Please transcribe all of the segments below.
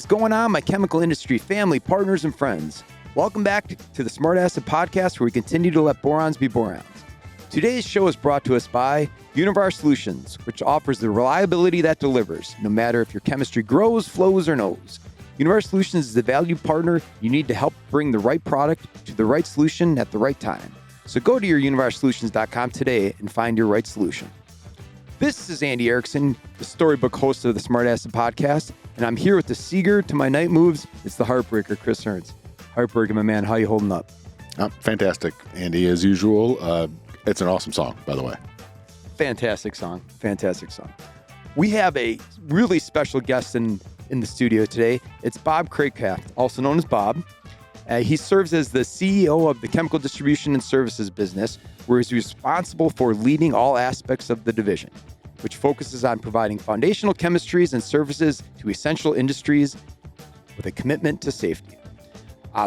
going on, my chemical industry family, partners, and friends? Welcome back to the Smart Asset Podcast, where we continue to let borons be borons. Today's show is brought to us by Univar Solutions, which offers the reliability that delivers, no matter if your chemistry grows, flows, or knows. Univar Solutions is the valued partner you need to help bring the right product to the right solution at the right time. So go to your univarsolutions.com today and find your right solution. This is Andy Erickson, the storybook host of the Smart Asset Podcast, and I'm here with the Seeger to my night moves. It's the Heartbreaker, Chris Ernst. Heartbreaker, my man. How you holding up? Fantastic, Andy, as usual. It's an awesome song, by the way. Fantastic song. Fantastic song. We have a really special guest in the studio today. It's Bob Craycraft, also known as Bob. He serves as the CEO of the chemical distribution and services business, where he's responsible for leading all aspects of the division, which focuses on providing foundational chemistries and services to essential industries with a commitment to safety.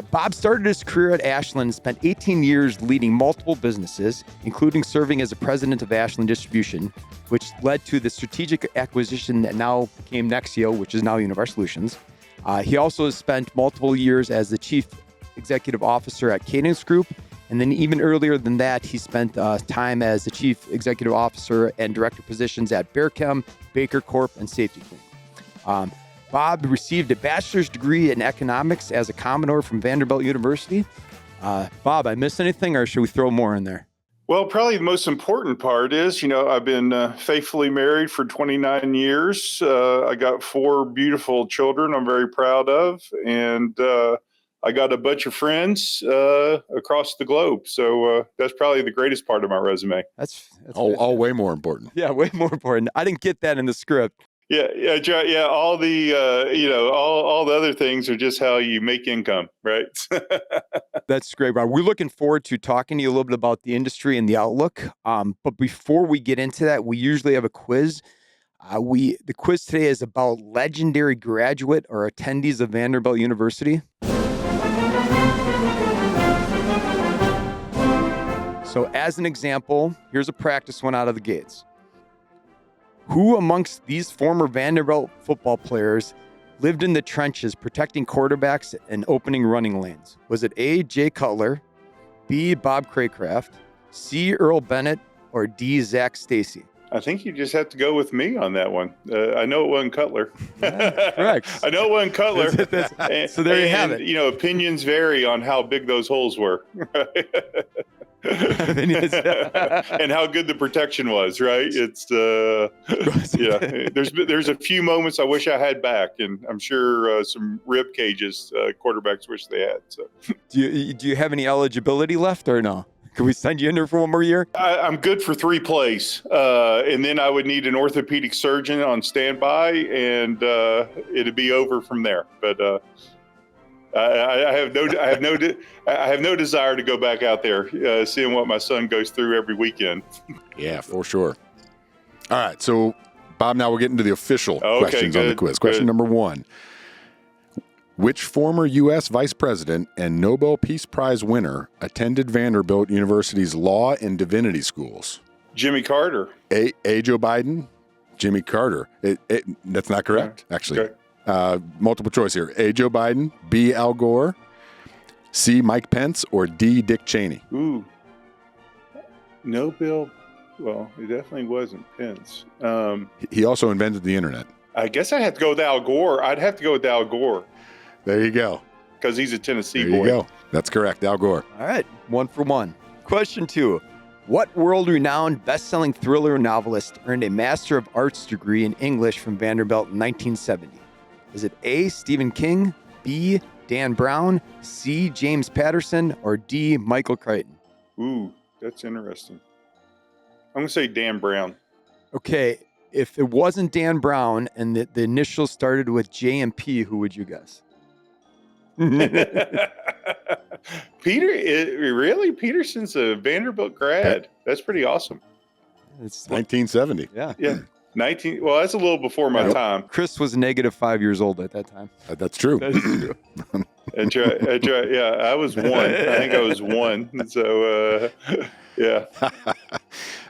Bob started his career at Ashland and spent 18 years leading multiple businesses, including serving as the president of Ashland Distribution, which led to the strategic acquisition that now became Nexio, which is now Univar Solutions. He also has spent multiple years as the chief executive officer at Cadence Group, and then even earlier than that, he spent time as the chief executive officer and director positions at Bearchem, Baker Corp, and Safety Clean. Bob received a bachelor's degree in economics as a Commodore from Vanderbilt University. Bob, I missed anything, or should we throw more in there? Well, probably the most important part is, I've been faithfully married for 29 years. I got 4 beautiful children I'm very proud of, and I got a bunch of friends across the globe. So that's probably the greatest part of my resume. That's all way more important. Yeah, way more important. I didn't get that in the script. Yeah. All the, all the other things are just how you make income, right? That's great, Bob. We're looking forward to talking to you a little bit about the industry and the outlook. But before we get into that, we usually have a quiz. The quiz today is about legendary graduate or attendees of Vanderbilt University. So as an example, here's a practice one out of the gates. Who amongst these former Vanderbilt football players lived in the trenches protecting quarterbacks and opening running lanes? Was it A, Jay Cutler, B, Bob Craycraft, C, Earl Bennett, or D, Zach Stacy? I think you just have to go with me on that one. I know it wasn't Cutler. Yeah, correct. I know it wasn't Cutler. So there you have it. Opinions vary on how big those holes were. And how good the protection was, right? It's there's a few moments I wish I had back, and I'm sure some rib cages quarterbacks wish they had. So do you have any eligibility left or no? Can we send you in there for one more year? I'm good for 3 plays, and then I would need an orthopedic surgeon on standby, and it'd be over from there. But I have no desire to go back out there, seeing what my son goes through every weekend. Yeah, for sure. All right, so Bob, now we're getting to the official questions on the quiz. Question number 1. Which former U.S. Vice President and Nobel Peace Prize winner attended Vanderbilt University's Law and Divinity schools? Jimmy Carter. A. Joe Biden, Jimmy Carter. That's not correct, actually. Okay. Multiple choice here. A. Joe Biden, B. Al Gore, C. Mike Pence, or D. Dick Cheney? Ooh. Nobel. Well, it definitely wasn't Pence. He also invented the internet. I guess I'd have to go with Al Gore. I'd have to go with Al Gore. There you go. Because he's a Tennessee boy. There you go. That's correct, Al Gore. All right, 1 for 1. Question 2. What world-renowned best-selling thriller novelist earned a Master of Arts degree in English from Vanderbilt in 1970? Is it A, Stephen King, B, Dan Brown, C, James Patterson, or D, Michael Crichton? Ooh, that's interesting. I'm going to say Dan Brown. Okay, if it wasn't Dan Brown and the initials started with J and P, who would you guess? Really? Peterson's a Vanderbilt grad. That's pretty awesome. It's 1970. Yeah. 19. Well, that's a little before my time. Chris was negative 5 years old at that time. That's true. That is true. That's right. Yeah, I was 1. I think I was 1. So, yeah.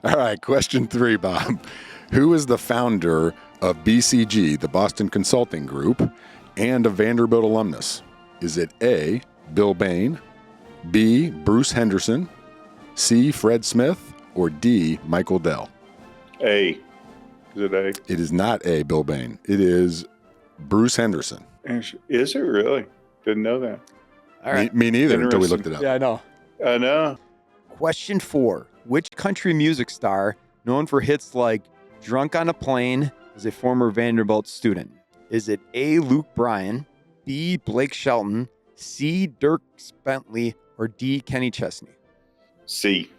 All right. Question 3, Bob. Who is the founder of BCG, the Boston Consulting Group, and a Vanderbilt alumnus? Is it A, Bill Bain, B, Bruce Henderson, C, Fred Smith, or D, Michael Dell? A. Is it A? It is not A, Bill Bain. It is Bruce Henderson. Is it really? Didn't know that. All right. Me neither until we looked it up. Yeah, I know. I know. Question 4. Which country music star, known for hits like Drunk on a Plane, is a former Vanderbilt student? Is it A, Luke Bryan, B, Blake Shelton, C, Dirk Bentley, or D, Kenny Chesney? C.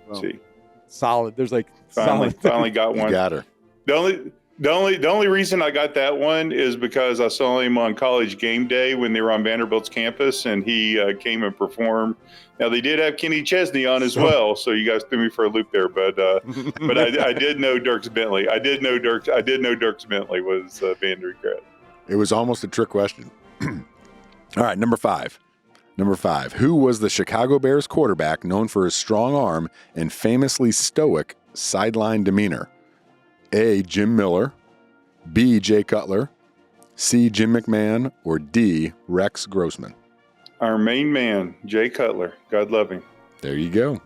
Well, C. Solid. There's like Finally got one. You got her. The only reason I got that one is because I saw him on College Game Day when they were on Vanderbilt's campus, and he came and performed. Now they did have Kenny Chesney on as well, so you guys threw me for a loop there. But I did know Dirk Bentley. I did know Dirk Bentley was Vanderbilt. It was almost a trick question. All right, number 5. Who was the Chicago Bears quarterback known for his strong arm and famously stoic sideline demeanor? A, Jim Miller, B, Jay Cutler, C, Jim McMahon, or D, Rex Grossman? Our main man, Jay Cutler. God love him. There you go.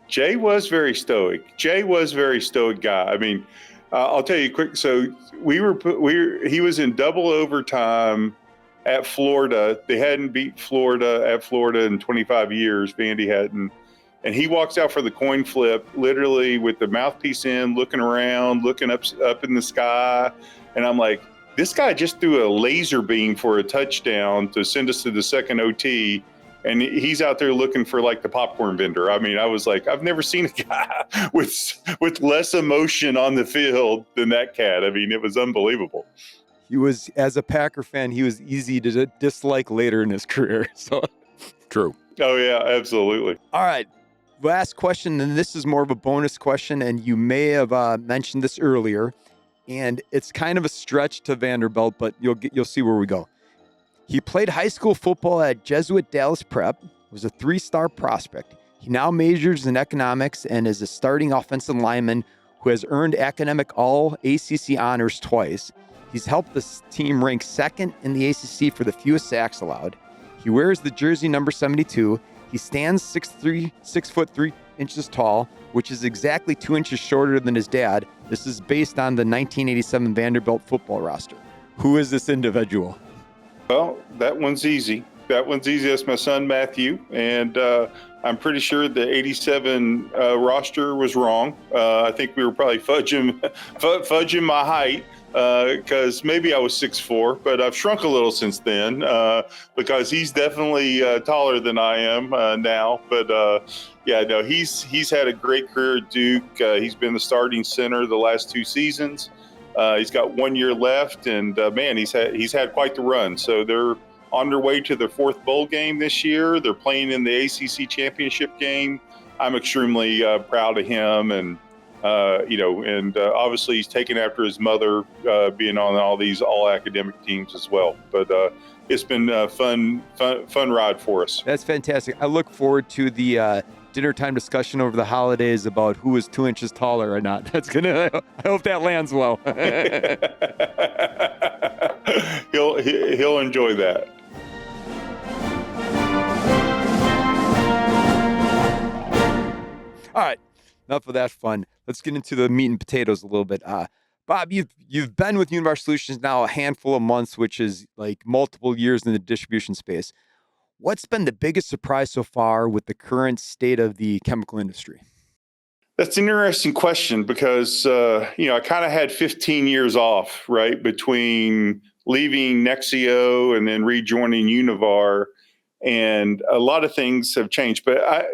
Jay was very stoic. Jay was a very stoic guy. I mean, I'll tell you quick. So he was in double overtime at Florida. They hadn't beat Florida at Florida in 25 years. Vandy hadn't. And he walks out for the coin flip, literally with the mouthpiece in, looking around, looking up in the sky. And I'm like, this guy just threw a laser beam for a touchdown to send us to the second OT. And he's out there looking for like the popcorn vendor. I mean, I was like, I've never seen a guy with less emotion on the field than that cat. I mean, it was unbelievable. He was, as a Packer fan, he was easy to dislike later in his career. So True. Oh, yeah, absolutely. All right. Last question, and this is more of a bonus question, and you may have mentioned this earlier, and it's kind of a stretch to Vanderbilt, but you'll see where we go. He played high school football at Jesuit Dallas Prep, was a 3-star prospect. He now majors in economics and is a starting offensive lineman who has earned academic all-ACC honors twice. He's helped this team rank second in the ACC for the fewest sacks allowed. He wears the jersey number 72. He stands 6 foot 3 inches tall, which is exactly 2 inches shorter than his dad. This is based on the 1987 Vanderbilt football roster. Who is this individual? Well, that one's easy. That's my son, Matthew. And I'm pretty sure the 87 roster was wrong. I think we were probably fudging my height. Because maybe I was 6'4", but I've shrunk a little since then because he's definitely taller than I am now. But he's had a great career at Duke. He's been the starting center the last 2 seasons. He's got 1 year left, and man, he's had quite the run. So they're on their way to their 4th bowl game this year. They're playing in the ACC championship game. I'm extremely proud of him, and obviously he's taken after his mother, being on all these all-academic teams as well. But it's been a fun ride for us. That's fantastic. I look forward to the dinner time discussion over the holidays about who is 2 inches taller or not. I hope that lands well. He'll enjoy that. All right. Enough of that fun. Let's get into the meat and potatoes a little bit. Bob, you've been with Univar Solutions now a handful of months, which is like multiple years in the distribution space. What's been the biggest surprise so far with the current state of the chemical industry? That's an interesting question because, I kind of had 15 years off, right, between leaving Nexio and then rejoining Univar. And a lot of things have changed. But,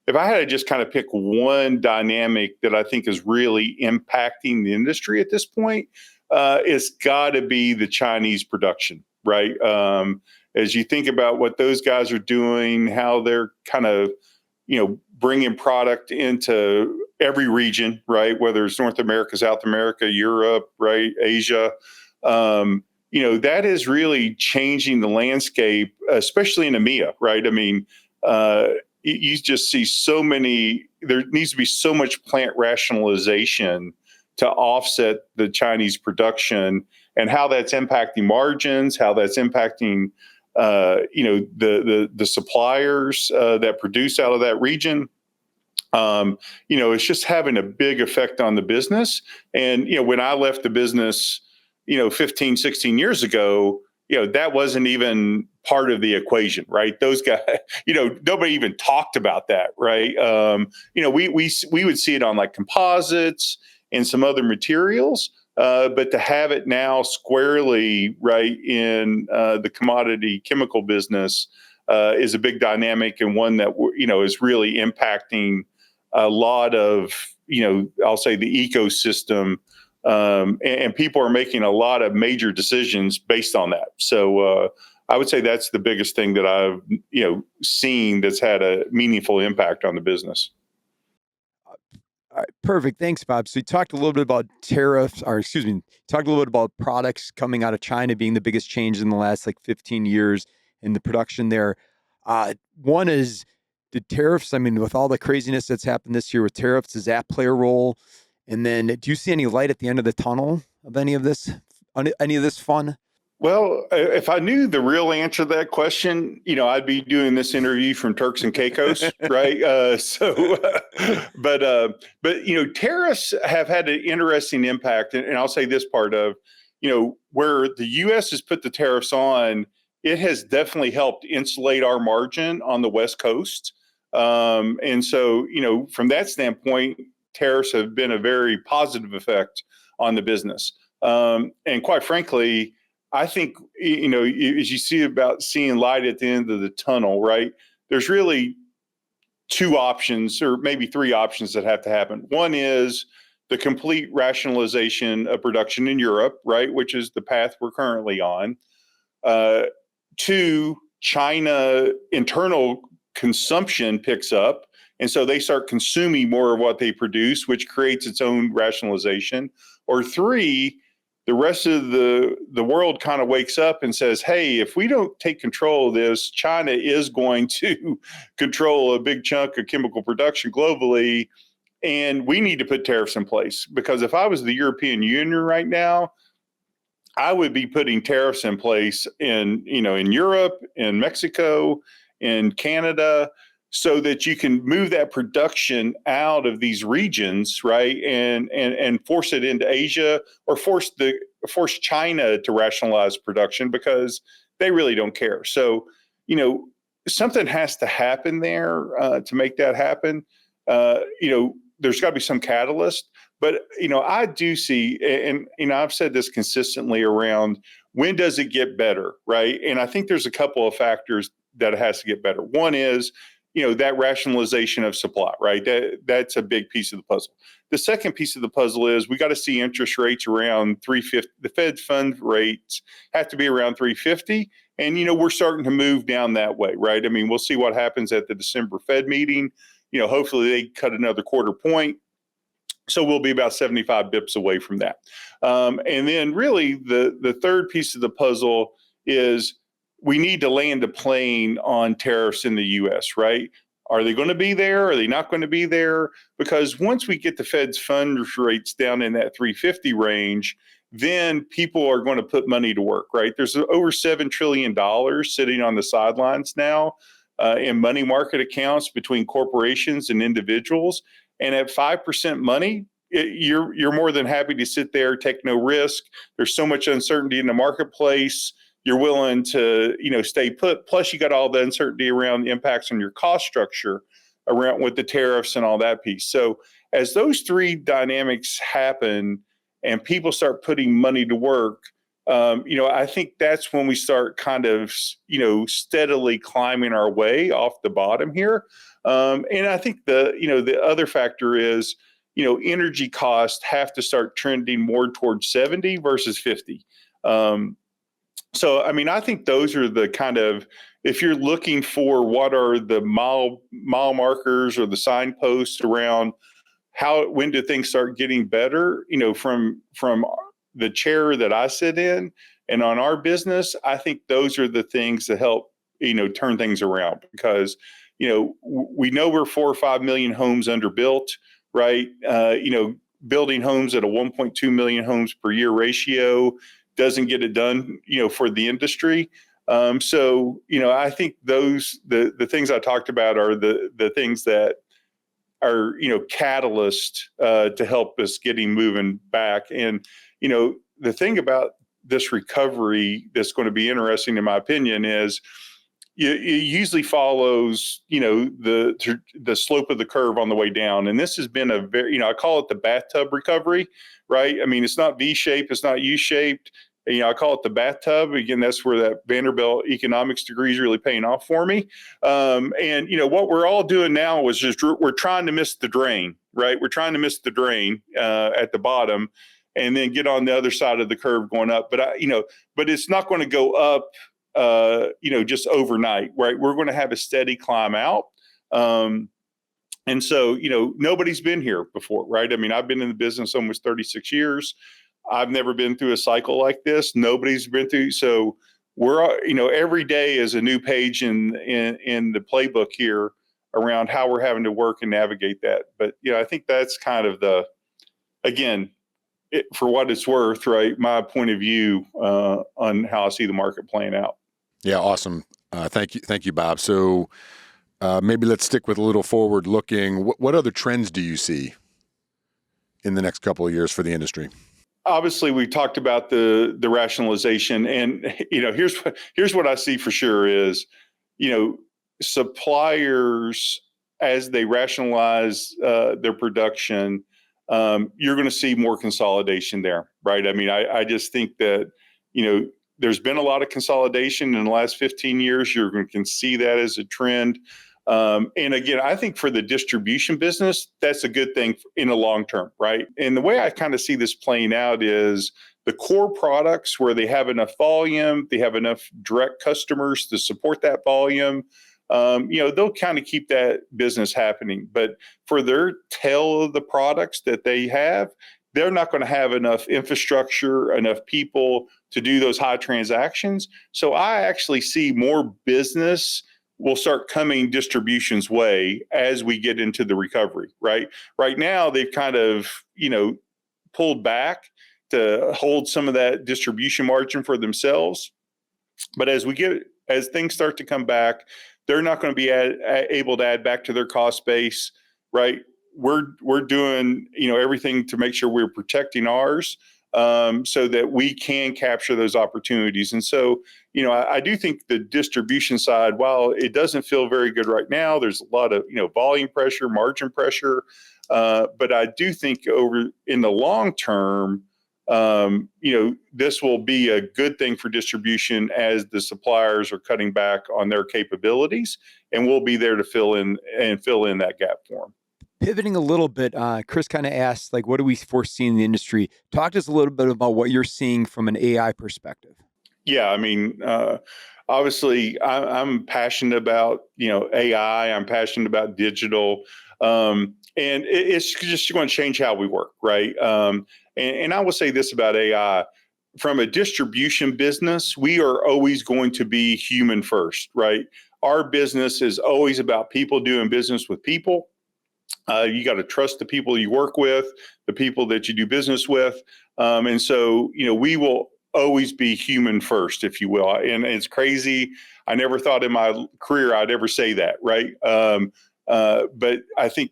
if I had to just kind of pick one dynamic that I think is really impacting the industry at this point, it's got to be the Chinese production, right? As you think about what those guys are doing, how they're kind of, bringing product into every region, right? Whether it's North America, South America, Europe, right? Asia, that is really changing the landscape, especially in EMEA, right? I mean, you just see there needs to be so much plant rationalization to offset the Chinese production. and how that's impacting margins, how that's impacting the suppliers that produce out of that region. It's just having a big effect on the business. And, when I left the business, 15, 16 years ago, that wasn't even part of the equation, right? Those guys, nobody even talked about that, right? We would see it on like composites and some other materials, but to have it now squarely right in the commodity chemical business is a big dynamic, and one that is really impacting a lot of I'll say the ecosystem. And people are making a lot of major decisions based on that. So I would say that's the biggest thing that I've seen that's had a meaningful impact on the business. All right, perfect. Thanks, Bob. So you talked a little bit about talked a little bit about products coming out of China being the biggest change in the last 15 years in the production there. One is the tariffs. I mean, with all the craziness that's happened this year with tariffs, does that play a role? And then do you see any light at the end of the tunnel of any of this fun? Well, if I knew the real answer to that question, I'd be doing this interview from Turks and Caicos, right? But tariffs have had an interesting impact, and I'll say this part of, where the U.S. has put the tariffs on, it has definitely helped insulate our margin on the West Coast. And so, from that standpoint, tariffs have been a very positive effect on the business. And quite frankly, I think, as you see about seeing light at the end of the tunnel, right, there's really two options or maybe three options that have to happen. One is the complete rationalization of production in Europe, right, which is the path we're currently on. Two, China internal consumption picks up, and so they start consuming more of what they produce, which creates its own rationalization. Or three, the rest of the world kind of wakes up and says, hey, if we don't take control of this, China is going to control a big chunk of chemical production globally, and we need to put tariffs in place. Because if I was the European Union right now, I would be putting tariffs in place in Europe, in Mexico, in Canada, so that you can move that production out of these regions, right, and force it into Asia, or force China to rationalize production, because they really don't care. So, something has to happen there to make that happen. There's got to be some catalyst. But, I do see, and I've said this consistently around, when does it get better, right? And I think there's a couple of factors that it has to get better. One is, that rationalization of supply, right? That's a big piece of the puzzle. The second piece of the puzzle is we got to see interest rates around 350. The Fed fund rates have to be around 350. And, we're starting to move down that way, right? I mean, we'll see what happens at the December Fed meeting. Hopefully they cut another quarter point. So we'll be about 75 bips away from that. And then really the third piece of the puzzle is we need to land a plane on tariffs in the U.S., right? Are they going to be there? Are they not going to be there? Because once we get the Fed's funds rates down in that 350 range, then people are going to put money to work, right? There's over $7 trillion sitting on the sidelines now in money market accounts between corporations and individuals. And at 5% money, you're more than happy to sit there, take no risk. There's so much uncertainty in the marketplace. You're willing to, stay put. Plus, you got all the uncertainty around the impacts on your cost structure around with the tariffs and all that piece. So as those three dynamics happen and people start putting money to work, I think that's when we start kind of, steadily climbing our way off the bottom here. And I think the other factor is, energy costs have to start trending more towards 70 versus 50. So, I mean, I think those are the kind of, if you're looking for what are the mile markers or the signposts around when do things start getting better, from the chair that I sit in and on our business, I think those are the things that help, turn things around, because, we know we're 4 or 5 million homes underbuilt, right? Building homes at a 1.2 million homes per year ratio doesn't get it done, for the industry. So, I think the things I talked about are the things that are, catalyst to help us getting moving back. And, the thing about this recovery that's going to be interesting, in my opinion, is it usually follows, the slope of the curve on the way down. And this has been a very, I call it the bathtub recovery, right? I mean, it's not V-shaped, it's not U-shaped. I call it the bathtub. Again, that's where that Vanderbilt economics degree is really paying off for me. And, what we're all doing now is just we're trying to miss the drain, right? We're trying to miss the drain at the bottom and then get on the other side of the curve going up. But, but it's not going to go up, just overnight, right? We're going to have a steady climb out. And so, nobody's been here before, right? I mean, I've been in the business almost 36 years. I've never been through a cycle like this. Nobody's been through. So we're, every day is a new page in the playbook here around how we're having to work and navigate that. But, I think that's kind of for what it's worth, right? My point of view on how I see the market playing out. Yeah. Awesome. Thank you, Bob. So maybe let's stick with a little forward looking. What other trends do you see in the next couple of years for the industry? Obviously, we talked about the rationalization, and here's what I see for sure is, suppliers, as they rationalize their production, you're going to see more consolidation there, right? I mean, I just think that there's been a lot of consolidation in the last 15 years. You're going to see that as a trend. And again, I think for the distribution business, that's a good thing in the long term, right? And the way I kind of see this playing out is the core products where they have enough volume, they have enough direct customers to support that volume. They'll kind of keep that business happening. But for their tail of the products that they have, they're not going to have enough infrastructure, enough people to do those high transactions. So I actually see more business will start coming distribution's way as we get into the recovery, right? Right now, they've kind of, pulled back to hold some of that distribution margin for themselves. But as things start to come back, they're not going to be able to add back to their cost base, right? We're doing, everything to make sure we're protecting ours, so that we can capture those opportunities. And so, I do think the distribution side, while it doesn't feel very good right now, there's a lot of, volume pressure, margin pressure. But I do think in the long term, this will be a good thing for distribution as the suppliers are cutting back on their capabilities, and we'll be there to fill in that gap for them. Pivoting a little bit, Chris kind of asked, what do we foresee in the industry? Talk to us a little bit about what you're seeing from an AI perspective. Yeah, I mean, obviously, I'm passionate about, AI. I'm passionate about digital, and it's just going to change how we work, right? And I will say this about AI. From a distribution business, we are always going to be human first, right? Our business is always about people doing business with people. You got to trust the people you work with, the people that you do business with. And so, we will always be human first, if you will. And it's crazy. I never thought in my career I'd ever say that, right? But I think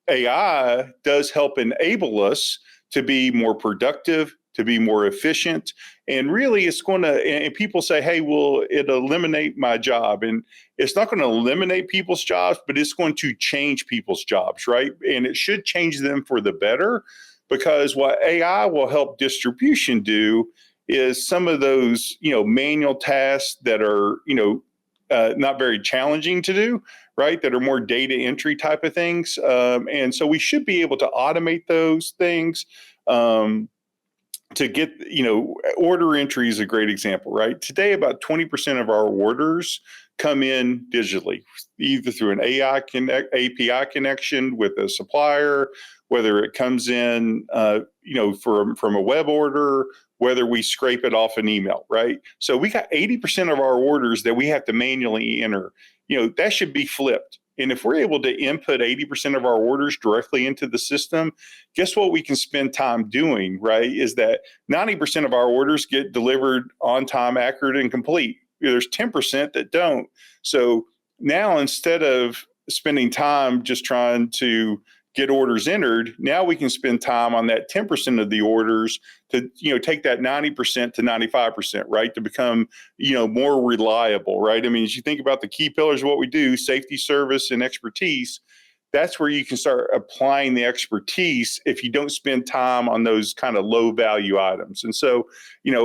AI does help enable us to be more productive, to be more efficient. And really it's going to, and people say, hey, will it eliminate my job? And it's not going to eliminate people's jobs, but it's going to change people's jobs, right? And it should change them for the better, because what AI will help distribution do is some of those, manual tasks that are, not very challenging to do, right? That are more data entry type of things. And so we should be able to automate those things. To get, order entry is a great example, right? Today, about 20% of our orders come in digitally, either through an API connection with a supplier, whether it comes in, from a web order, whether we scrape it off an email, right? So we got 80% of our orders that we have to manually enter. That should be flipped, And if we're able to input 80% of our orders directly into the system, guess what we can spend time doing, right? Is that 90% of our orders get delivered on time, accurate, and complete. There's 10% that don't. So now instead of spending time just trying to get orders entered, now we can spend time on that 10% of the orders to, take that 90% to 95%, right? To become, more reliable, right? I mean, as you think about the key pillars of what we do, safety, service, and expertise, that's where you can start applying the expertise if you don't spend time on those kind of low value items. And so,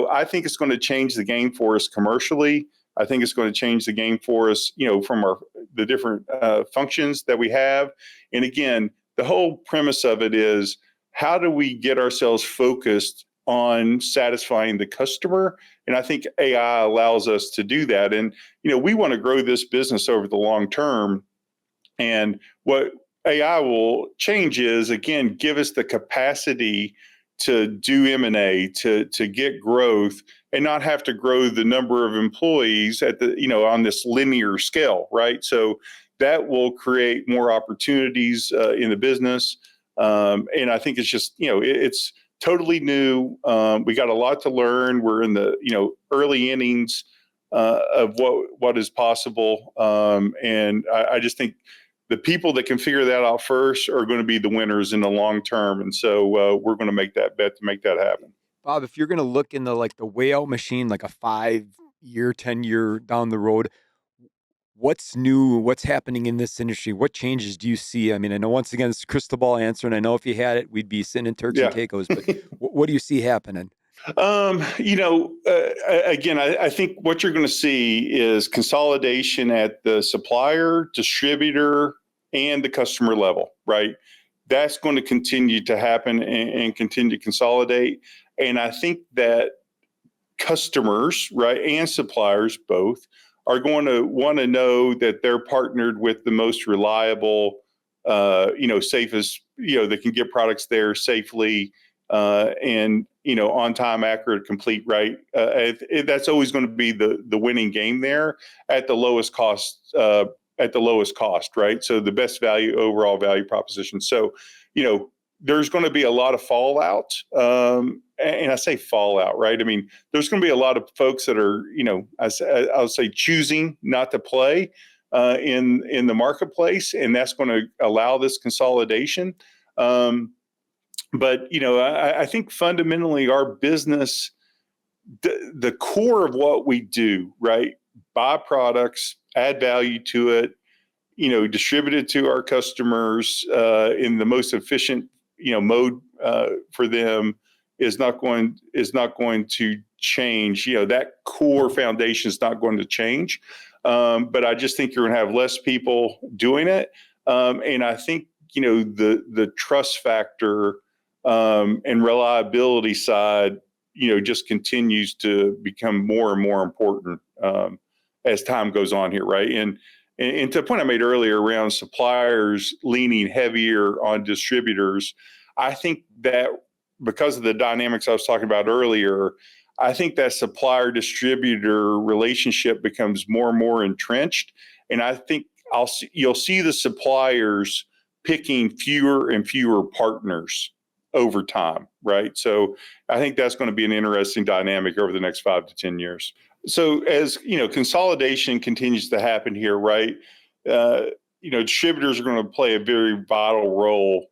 I think it's going to change the game for us commercially. I think it's going to change the game for us, from the different functions that we have. And again, the whole premise of it is, how do we get ourselves focused on satisfying the customer? And I think AI allows us to do that. And, we want to grow this business over the long term. And what AI will change is, again, give us the capacity to do M&A, to get growth, and not have to grow the number of employees at the, on this linear scale, right? So that will create more opportunities in the business. And I think it's just, it's totally new. We got a lot to learn. We're in the, early innings of what is possible. And I just think the people that can figure that out first are going to be the winners in the long term. And so we're going to make that bet to make that happen. Bob, if you're going to look in the way out machine, like a 5-year, 10-year down the road, what's new? What's happening in this industry? What changes do you see? I mean, I know once again, it's a crystal ball answer, and I know if you had it, we'd be sitting in Turks and Caicos, but what do you see happening? Again, I think what you're going to see is consolidation at the supplier, distributor, and the customer level, right? That's going to continue to happen and continue to consolidate. And I think that customers, right, and suppliers both are going to want to know that they're partnered with the most reliable, safest, that can get products there safely and, on time, accurate, complete, right? That's always going to be the winning game there at the lowest cost, right? So the best value, overall value proposition. So, there's going to be a lot of fallout. And I say fallout, right? I mean, there's going to be a lot of folks that are, I'll say choosing not to play in the marketplace, and that's going to allow this consolidation. But, I think fundamentally our business, the core of what we do, right? Buy products, add value to it, distribute it to our customers in the most efficient, mode for them is not going to change. That core foundation is not going to change. But I just think you're going to have less people doing it. And I think, the trust factor and reliability side, just continues to become more and more important as time goes on here, right? And to the point I made earlier around suppliers leaning heavier on distributors, I think that because of the dynamics I was talking about earlier, I think that supplier-distributor relationship becomes more and more entrenched. And I think you'll see the suppliers picking fewer and fewer partners over time, right? So I think that's going to be an interesting dynamic over the next 5 to 10 years. So as consolidation continues to happen here, right? Distributors are going to play a very vital role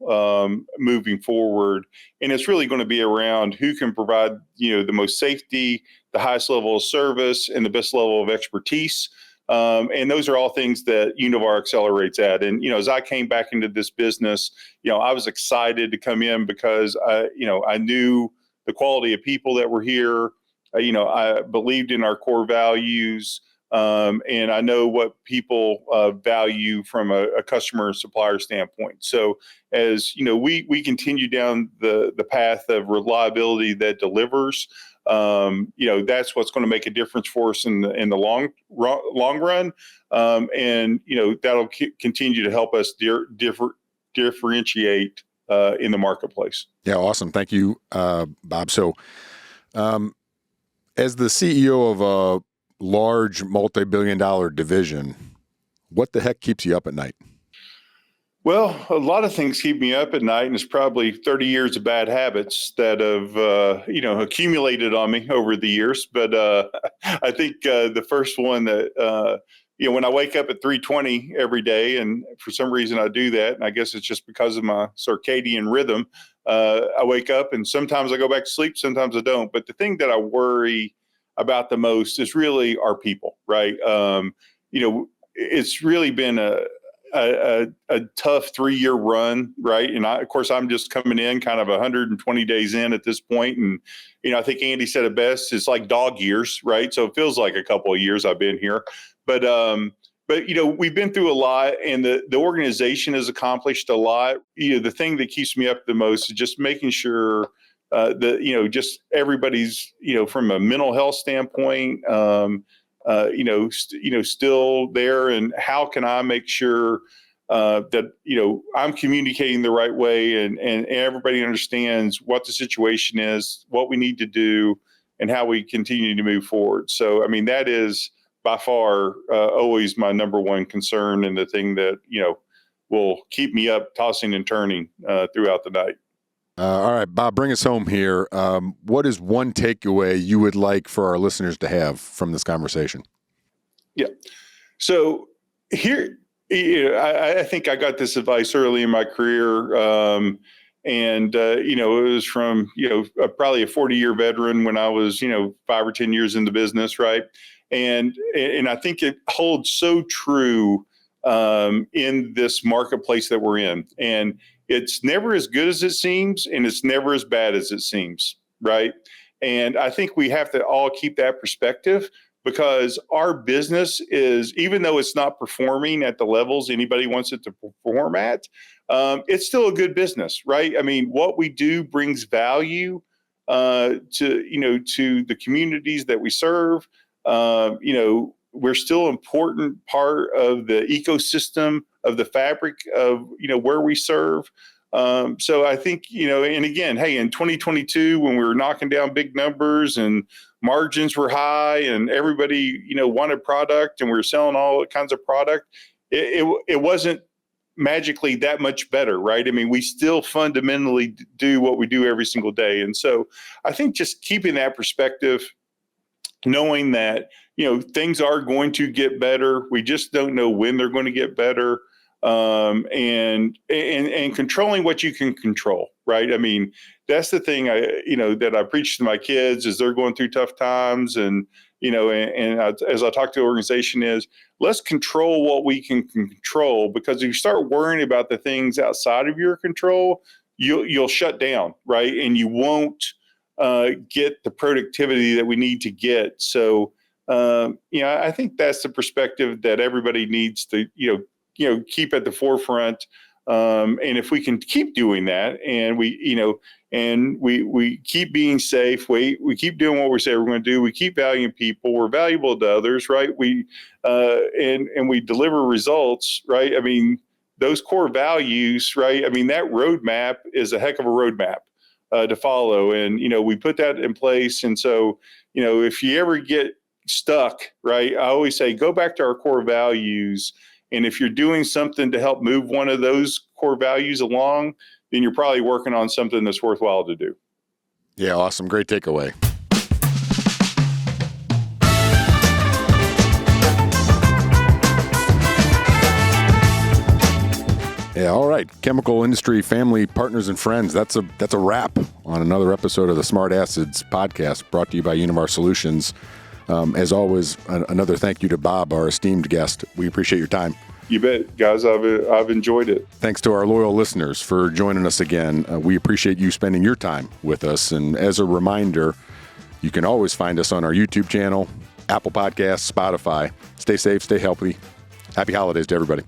moving forward, and it's really going to be around who can provide the most safety, the highest level of service, and the best level of expertise. And those are all things that Univar accelerates at. And as I came back into this business, I was excited to come in because I knew the quality of people that were here. I believed in our core values. And I know what people value from a customer and supplier standpoint. So as we continue down the path of reliability that delivers, that's what's going to make a difference for us in the long run. And that'll continue to help us differentiate in the marketplace. Yeah, awesome. Thank you, Bob. So, as the CEO of a large multi-billion-dollar division, what the heck keeps you up at night? Well, a lot of things keep me up at night, and it's probably 30 years of bad habits that have, accumulated on me over the years. But I think the first one that, when I wake up at 3:20 every day, and for some reason I do that, and I guess it's just because of my circadian rhythm, I wake up and sometimes I go back to sleep, sometimes I don't. But the thing that I worry about the most is really our people, right? It's really been a tough 3-year run, right? And of course, I'm just coming in kind of 120 days in at this point. And, I think Andy said it best, it's like dog years, right? So it feels like a couple of years I've been here. But we've been through a lot, and the organization has accomplished a lot. The thing that keeps me up the most is just making sure that, just everybody's, from a mental health standpoint, still there, and how can I make sure that I'm communicating the right way, and everybody understands what the situation is, what we need to do, and how we continue to move forward. So, I mean, that is by far always my number one concern, and the thing that will keep me up, tossing and turning throughout the night. All right, Bob, bring us home here. What is one takeaway you would like for our listeners to have from this conversation? Yeah. So here, I think I got this advice early in my career. It was from, probably a 40-year veteran when I was, 5 or 10 years in the business. Right. And I think it holds so true in this marketplace that we're in. And it's never as good as it seems, and it's never as bad as it seems. Right. And I think we have to all keep that perspective, because our business is, even though it's not performing at the levels anybody wants it to perform at, it's still a good business, right? I mean, what we do brings value to the communities that we serve. We're still an important part of the ecosystem, of the fabric of, where we serve. So I think, and again, hey, in 2022, when we were knocking down big numbers and margins were high and everybody, wanted product, and we were selling all kinds of product, it wasn't magically that much better, right? I mean, we still fundamentally do what we do every single day. And so I think just keeping that perspective, knowing that, things are going to get better. We just don't know when they're going to get better. And controlling what you can control, right? I mean, that's the thing that I preach to my kids as they're going through tough times. And, as I talk to the organization, is let's control what we can control, because if you start worrying about the things outside of your control, you'll shut down, right? And you won't get the productivity that we need to get. So, I think that's the perspective that everybody needs to, keep at the forefront. And if we can keep doing that, and we keep being safe, we keep doing what we say we're going to do, we keep valuing people, we're valuable to others, right? And we deliver results, right? I mean, those core values, right? I mean, that roadmap is a heck of a roadmap to follow. And, we put that in place. And so, if you ever get stuck, right, I always say, go back to our core values. And if you're doing something to help move one of those core values along, then you're probably working on something that's worthwhile to do. Yeah, awesome. Great takeaway. Yeah, all right. Chemical industry, family, partners, and friends. That's a wrap on another episode of the Smart Acids podcast, brought to you by Univar Solutions. As always, another thank you to Bob, our esteemed guest. We appreciate your time. You bet, guys. I've enjoyed it. Thanks to our loyal listeners for joining us again. We appreciate you spending your time with us. And as a reminder, you can always find us on our YouTube channel, Apple Podcasts, Spotify. Stay safe, stay healthy. Happy holidays to everybody.